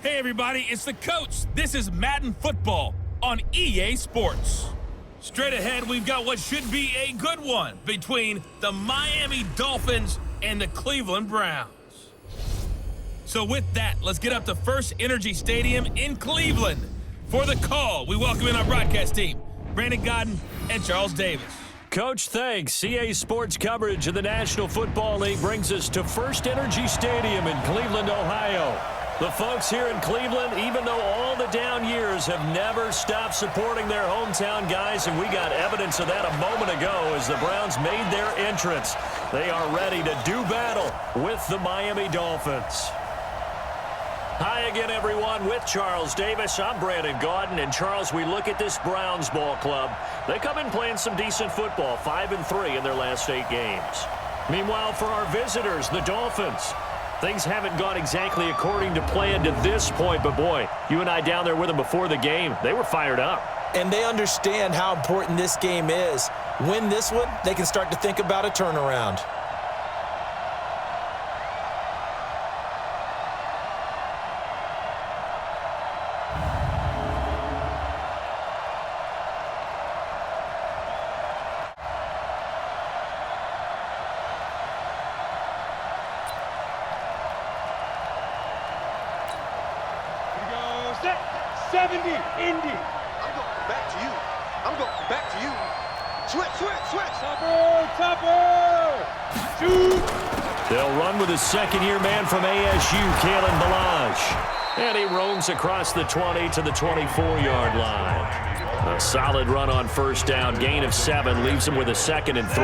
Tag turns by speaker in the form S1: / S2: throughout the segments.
S1: Hey everybody, it's the coach. This is Madden Football on EA Sports. Straight ahead, we've got what should be a good one between the Miami Dolphins and the Cleveland Browns. So with that, let's get up to First Energy Stadium in Cleveland. For the call, we welcome in our broadcast team, Brandon Godden and Charles Davis.
S2: Coach, thanks. EA Sports coverage of the National Football League brings us to First Energy Stadium in Cleveland, Ohio. The folks here in Cleveland, even though all the down years, have never stopped supporting their hometown guys, and we got evidence of that a moment ago as the Browns made their entrance. They are ready to do battle with the Miami Dolphins. Hi again, everyone. With Charles Davis, I'm Brandon Godden. And Charles, we look at this Browns ball club. They come in playing some decent football, 5-3 in their last 8 games. Meanwhile, for our visitors, the Dolphins, things haven't gone exactly according to plan to this point. But boy, you and I down there with them before the game, they were fired up.
S3: And they understand how important this game is. Win this one, they can start to think about a turnaround.
S2: Second-year man from ASU, Kalen Balazs. And he roams across the 20 to the 24-yard line. A solid run on first down. Gain of 7 leaves him with a 2nd and 3.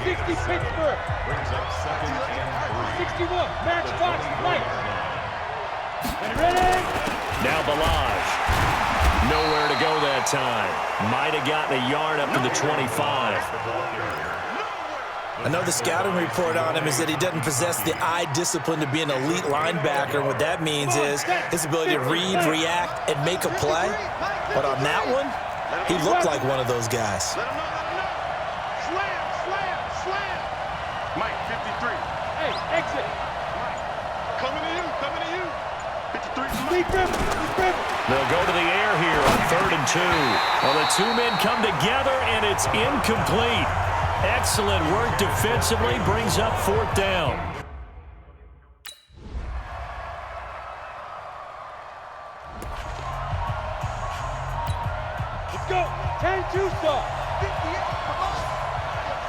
S4: 60 Pittsburgh. 61. Match box right. Ready?
S2: Now Balazs. Nowhere to go that time. Might have gotten a yard up to the 25.
S3: I know the scouting report on him is that he doesn't possess the eye discipline to be an elite linebacker. What that means is his ability to read, react, and make a play. But on that one, he looked like one of those guys.
S5: Mike, 53.
S4: Hey, exit.
S5: Coming to you. 53.
S2: They'll go to the air here on 3rd and 2. Well, the two men come together, and it's incomplete. Excellent work defensively, brings up 4th down.
S4: Let's go. 10-2 start.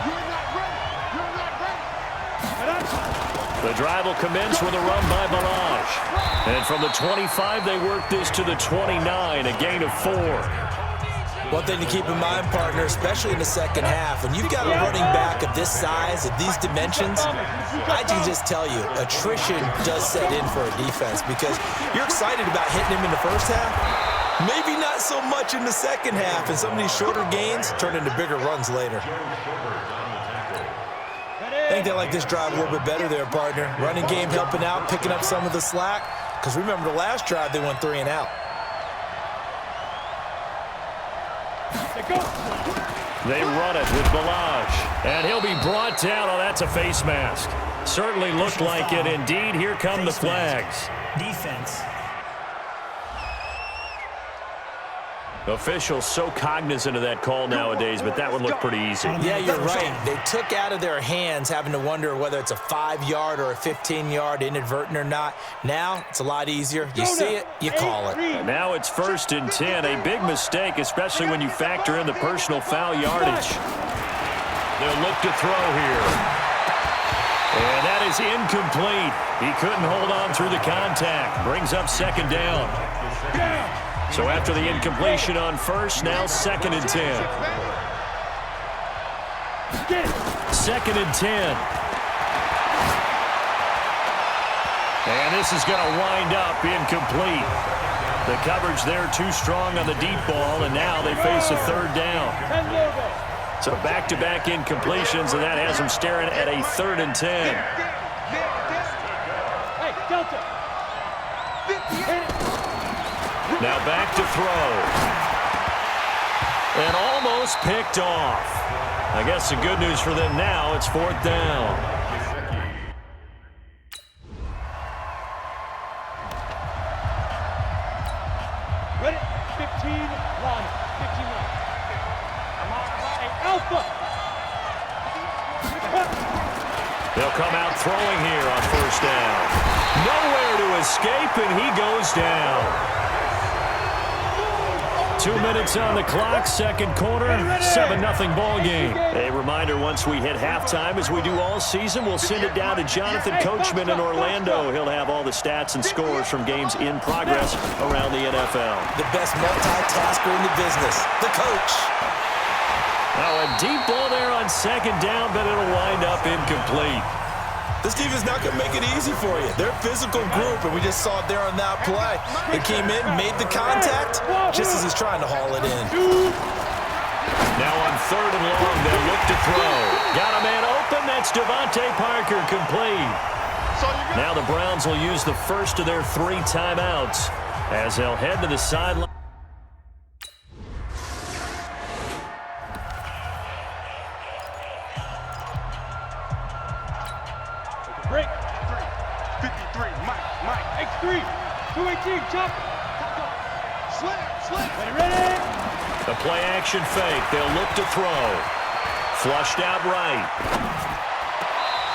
S5: You're not ready.
S2: The drive will commence with a run by Balazs. And from the 25, they work this to the 29, a gain of 4.
S3: One thing to keep in mind, partner, especially in the second half, when you've got a running back of this size, of these dimensions, I can just tell you, attrition does set in for a defense because you're excited about hitting him in the first half, maybe not so much in the second half, and some of these shorter gains turn into bigger runs later. I think they like this drive a little bit better there, partner. Running game helping out, picking up some of the slack, because remember the last drive they went 3 and out.
S2: They run it with Balazs, and he'll be brought down. Oh, that's a face mask. Certainly looked like it. Indeed, here come the flags.
S6: Defense.
S2: Officials so cognizant of that call nowadays, but that one looked pretty easy.
S3: Yeah, you're right. They took out of their hands having to wonder whether it's a 5-yard or a 15-yard inadvertent or not. Now, it's a lot easier. You see it, you call it.
S2: And now it's 1st and 10. A big mistake, especially when you factor in the personal foul yardage. They'll look to throw here. And that is incomplete. He couldn't hold on through the contact. Brings up 2nd down. So after the incompletion on first, now 2nd and 10. 2nd and 10. And this is going to wind up incomplete. The coverage there too strong on the deep ball, and now they face a 3rd down. So back-to-back incompletions, and that has them staring at a 3rd and 10.
S4: Hey, Delta.
S2: Now back to throw. And almost picked off. I guess the good news for them now, it's 4th down.
S4: 15-1. 15-1. Hey, Alpha.
S2: They'll come out throwing here on first down. Nowhere to escape, and he goes down. 2 minutes on the clock, second quarter, 7-0 ball game. A reminder, once we hit halftime, as we do all season, we'll send it down to Jonathan Coachman in Orlando. He'll have all the stats and scores from games in progress around the NFL.
S3: The best multitasker in the business, the coach.
S2: Now a deep ball there on second down, but it'll wind up incomplete.
S3: This defense is not going to make it easy for you. They're a physical group, and we just saw it there on that play. They came in, made the contact, just as he's trying to haul it in.
S2: Now on third and long, they'll look to throw. Got a man open. That's Devontae Parker, complete. Now the Browns will use the first of their 3 timeouts as they'll head to the sideline.
S4: Break.
S5: 53, Mike.
S4: X3. 218. Chop.
S5: Slam.
S4: Ready.
S2: The play action fake. They'll look to throw. Flushed out right.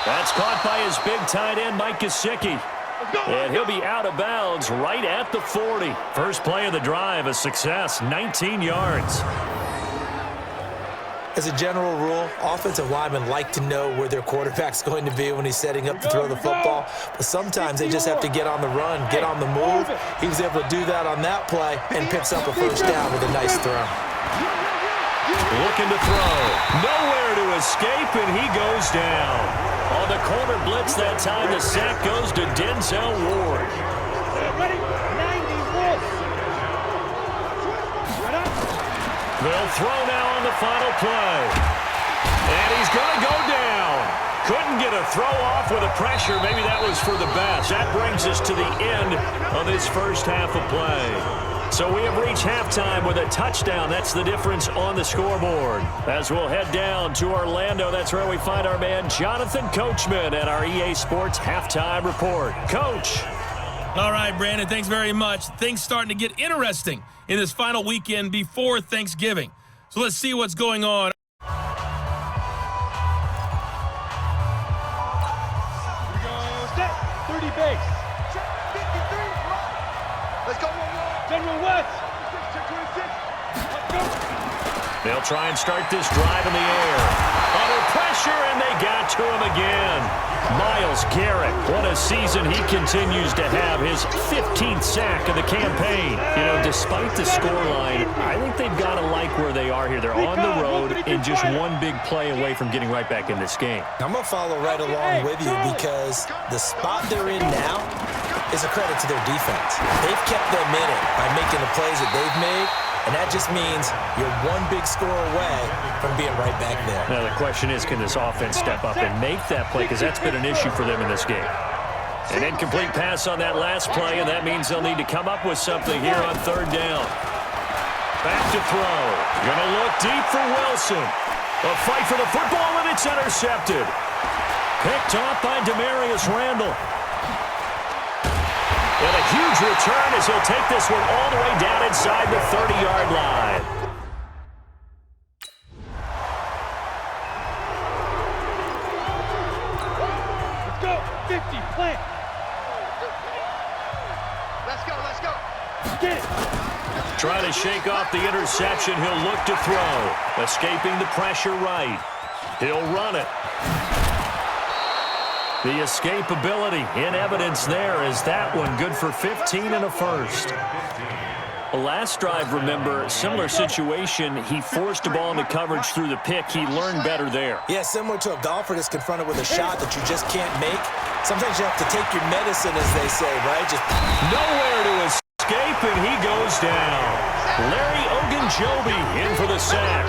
S2: That's caught by his big tight end, Mike Gesicki. And he'll be out of bounds right at the 40. First play of the drive, a success, 19 yards.
S3: As a general rule, offensive linemen like to know where their quarterback's going to be when he's setting up to throw the football. But sometimes they just have to get on the run, get on the move. He was able to do that on that play and picks up a first down with a nice throw.
S2: Looking to throw. Nowhere to escape, and he goes down. On the corner blitz that time, the sack goes to Denzel Ward.
S4: Ready. 90 volts.
S2: They'll throw now on the final play. And he's going to go down. Couldn't get a throw off with the pressure. Maybe that was for the best. That brings us to the end of this first half of play. So we have reached halftime with a touchdown. That's the difference on the scoreboard. As we'll head down to Orlando, that's where we find our man Jonathan Coachman at our EA Sports Halftime Report. Coach.
S1: All right, Brandon, thanks very much. Things starting to get interesting in this final weekend before Thanksgiving. So let's see what's going on.
S4: Here we go. Set. 30 base.
S5: Check. 53, Let's go.
S4: General West.
S5: 26.
S4: Let's go.
S2: They'll try and start this drive in the air. Under pressure, and they got to him again. Myles Garrett, what a season he continues to have, his 15th sack of the campaign. You know, despite the scoreline, I think they've got to like where they are here. They're on the road and just one big play away from getting right back in this game.
S3: I'm going to follow right along with you because the spot they're in now is a credit to their defense. They've kept them in it by making the plays that they've made. And that just means you're one big score away from being right back there.
S2: Now, the question is, can this offense step up and make that play? Because that's been an issue for them in this game. An incomplete pass on that last play, and that means they'll need to come up with something here on third down. Back to throw. Gonna look deep for Wilson. A fight for the football, and it's intercepted. Picked off by Demarius Randall. And a huge return as he'll take this one all the way down inside the 30-yard line.
S4: Let's go. 50. Plant.
S5: Let's go.
S4: Get it.
S2: Trying to shake off the interception. He'll look to throw. Escaping the pressure right. He'll run it. The escapability in evidence there is that one good for 15 and a first. The last drive, remember, similar situation. He forced the ball into coverage through the pick. He learned better there.
S3: Yeah, similar to a golfer that's confronted with a shot that you just can't make. Sometimes you have to take your medicine, as they say, right? Just
S2: nowhere to escape, and he goes down. Larry Ogunjobi in for the sack.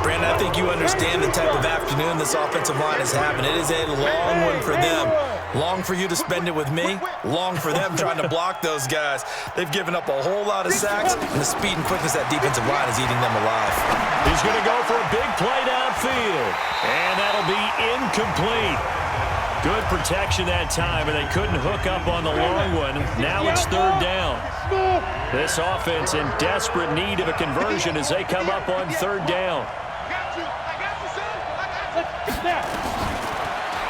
S3: Brandon, I think you understand the type of afternoon this offensive line is having. It is a long one for them. Long for you to spend it with me. Long for them trying to block those guys. They've given up a whole lot of sacks, and the speed and quickness of that defensive line is eating them alive.
S2: He's going to go for a big play downfield, and that'll be incomplete. Good protection that time, but they couldn't hook up on the long one. Now it's third down. This offense in desperate need of a conversion as they come up on third down.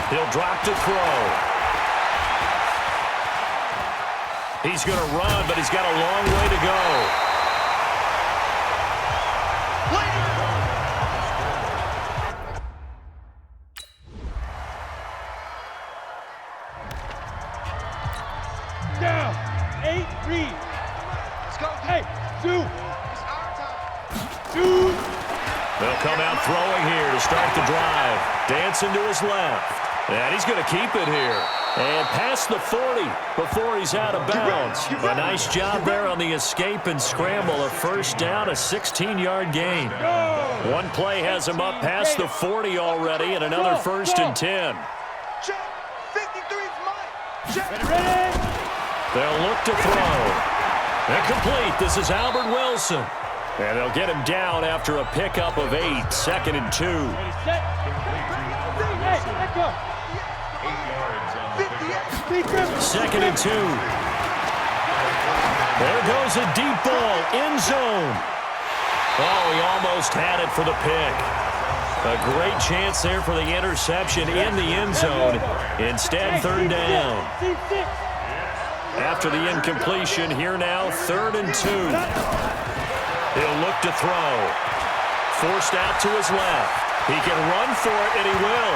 S2: He'll drop to throw. He's going to run, but he's got a long way to go.
S4: Down. 8, read.
S5: Let's go.
S4: Hey, 2.
S5: It's our time.
S4: 2.
S2: They'll come out throwing here to start the drive. Dancing to his left. And he's going to keep it here. And past the 40 before he's out of bounds. A nice job there on the escape and scramble. A first down, a 16-yard gain. One play has him up past the 40 already, and another first and 10.
S5: Check. 53's mine. Check.
S4: Ready?
S2: They'll look to throw. Incomplete. This is Albert Wilson. And they'll get him down after a pickup of 8. 2nd and 2.
S4: Ready, set. Hey, let go.
S2: 2nd and 2. There goes a deep ball. End zone. Oh, he almost had it for the pick. A great chance there for the interception in the end zone. Instead, third down. After the incompletion, here now, 3rd and 2. He'll look to throw. Forced out to his left. He can run for it, and he will.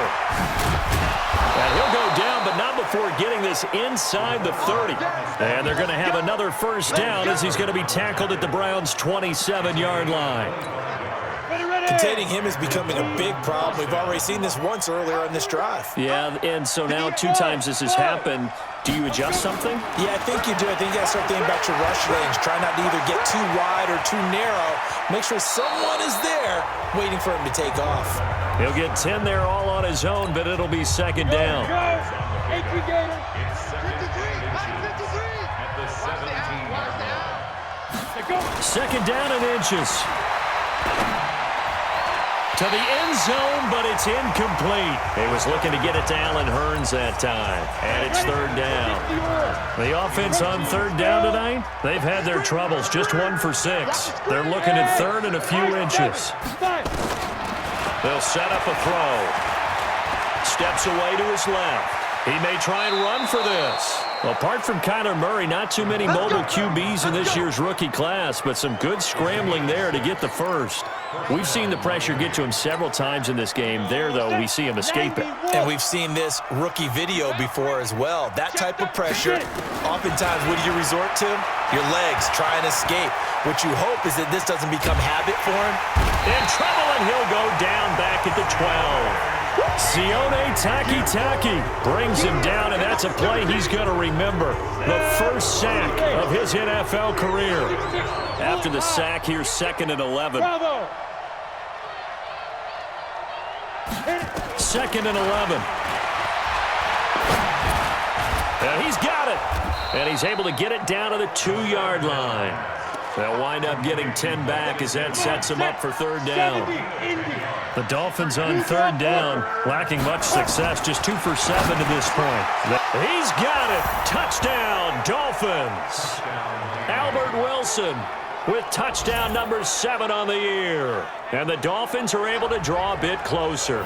S2: And he'll go down, but not before getting this inside the 30. And they're going to have another first down as he's going to be tackled at the Browns' 27-yard line.
S3: Containing him is becoming a big problem. We've already seen this once earlier on this drive.
S2: Yeah, and so now 2 times this has happened. Do you adjust something?
S3: Yeah, I think you do. I think you got to start thinking about your rush lanes. Try not to either get too wide or too narrow. Make sure someone is there waiting for him to take off.
S2: He'll get 10 there all on his own, but it'll be 2nd down.
S5: It's 53. At the 17.
S2: 2nd down and inches. To the end zone, but it's incomplete. He was looking to get it to Allen Hurns that time, and it's 3rd down. The offense on 3rd down tonight, they've had their troubles, just 1 for 6. They're looking at 3rd and a few inches. They'll set up a throw. Steps away to his left. He may try and run for this. Apart from Kyler Murray, not too many mobile QBs in this year's rookie class, but some good scrambling there to get the first. We've seen the pressure get to him several times in this game. There, though, we see him escape it.
S3: And we've seen this rookie video before as well. That type of pressure, oftentimes, what do you resort to? Your legs, try and escape. What you hope is that this doesn't become habit for him.
S2: In trouble, and he'll go down back at the 12. Sione Takitaki brings him down, and that's a play he's going to remember. The first sack of his NFL career. After the sack, here's 2nd and 11. 2nd and 11. And he's got it. And he's able to get it down to the 2-yard line. They'll wind up getting 10 back as that sets him up for 3rd down. The Dolphins on 3rd down, lacking much success, just 2 for 7 to this point. He's got it. Touchdown, Dolphins. Albert Wilson with touchdown number 7 on the year. And the Dolphins are able to draw a bit closer.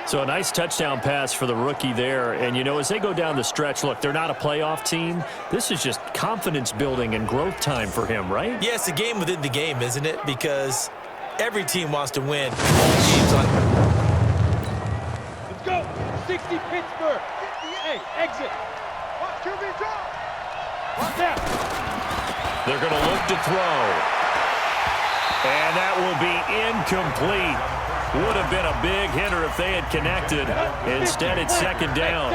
S2: So a nice touchdown pass for the rookie there. And, you know, as they go down the stretch, look, they're not a playoff team. This is just confidence building and growth time for him, right?
S3: Yeah, it's a game within the game, isn't it? Because every team wants to win all games on.
S4: Let's go. 60 Pittsburgh. Hey, exit.
S5: Watch QB drop.
S4: Watch out.
S2: They're going to look to throw. And that will be incomplete. Would have been a big hitter if they had connected. Instead, it's 2nd down.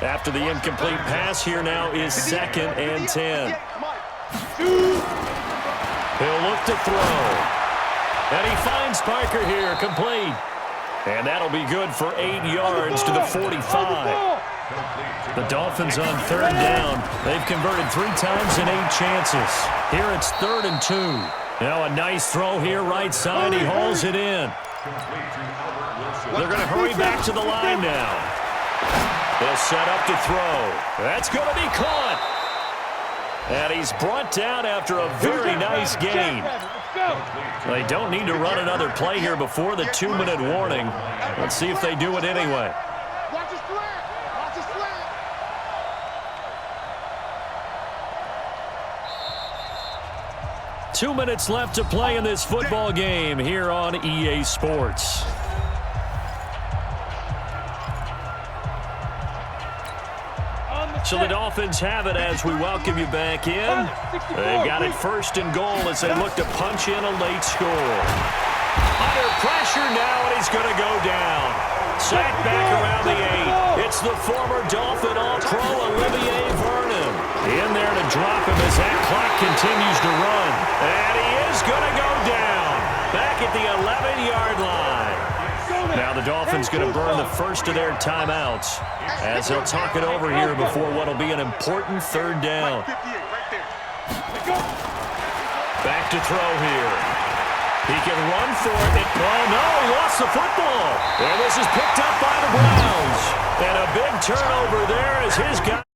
S2: After the incomplete pass, here now is 2nd and 10. He'll look to throw. And he finds Parker here, complete. And that'll be good for 8 yards to the 45. The Dolphins on 3rd down. They've converted 3 times in 8 chances. Here it's 3rd and 2. Now a nice throw here, right side. He hauls it in. They're going to hurry back to the line now. They'll set up to throw. That's going to be caught. And he's brought down after a very nice gain. They don't need to run another play here before the 2-minute warning. Let's see if they do it anyway.
S5: Watch his slant. Watch his slant.
S2: 2 minutes left to play in this football game here on EA Sports. So the Dolphins have it as we welcome you back in. They've got it first and goal as they look to punch in a late score. Under pressure now, and he's going to go down. Sacked back around the 8. It's the former Dolphin All-Pro Olivier Vernon. In there to drop him as that clock continues to run. And he is going to go down. Back at the 11-yard line. Now the Dolphins going to burn the first of their timeouts as they'll talk it over here before what will be an important third down. Back to throw here. He can run for it. Oh, no, he lost the football. And this is picked up by the Browns. And a big turnover there as his guy.